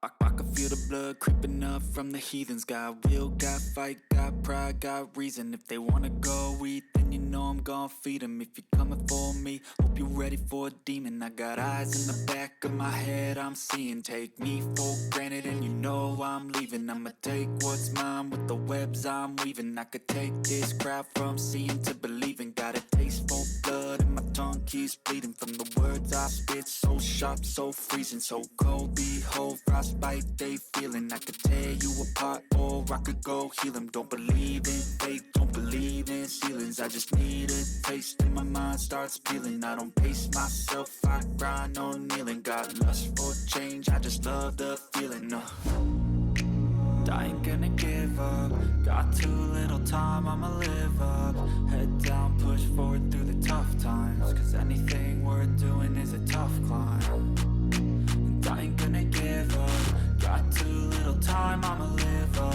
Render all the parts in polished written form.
I can feel the blood creeping up from the heathens. Got will, got fight, got pride, got reason. If they wanna go eat, then you know I'm gon' feed them. If you're coming for me, hope you're ready for a demon. I got eyes in the back of my head, I'm seeing. Take me for granted and you know I'm leaving. I'ma take what's mine with the webs I'm weaving. I could take this crowd from seeing to believing. Got a taste for blood and my tongue keeps bleeding from the words I spit. So sharp, so freezing, so cold. Behold, frostbite they feeling. I could tear you apart or I could go heal them. Don't believe in fate, don't believe in ceilings. I just need a taste and my mind starts peeling. I don't pace myself, I grind on kneeling. Got lust for change, I just love the feeling. I ain't gonna give up. Got too little time, I'ma live up. Head down, push forward through the tough times. Cause anything worth doing is a tough climb. And I ain't gonna give up. Got too little time, I'ma live up.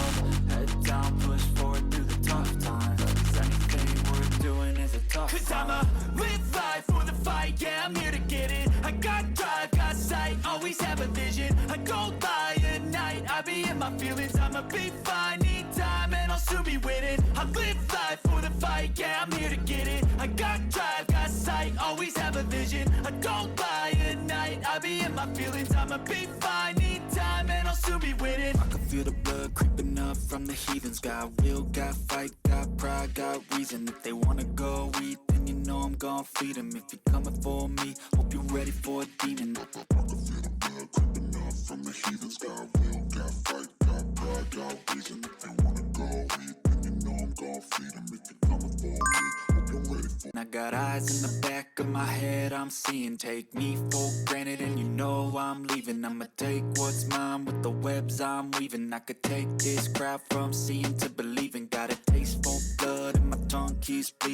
Head down, push forward through the tough times. Cause anything worth doing is a tough climb. Cause I'ma live life for the fight, yeah, I'm here to get it. I got drive, got sight, always have a vision. I go by at night, I be in my feelings. I'ma be fine, need time, and I'll soon be winning. I live life for the fight, yeah, I'm here to get it. I got drive, got sight, always have a vision. I go by at night, I be in my feelings. I'ma be fine, need time, and I'll soon be winning. I can feel the blood creeping up from the heathens. Got will, got fight, got pride, got reason. If they wanna go eat, then you know I'm gon' feed them. If you're coming for me, hope you're ready for a demon. I can feel the blood creeping up from the heathens. Got will, got fight, got pride, got reason. If they wanna go eat, then you know I'm gon' feed them. If you're coming for me, hope you're ready for. I got eyes in the back of my head, I'm seeing. Take me for granted and you know I'm leaving. I'ma take what's mine with the webs I'm weaving. I could take this crowd from seeing to believing. Got a taste for blood and my tongue keeps bleeding.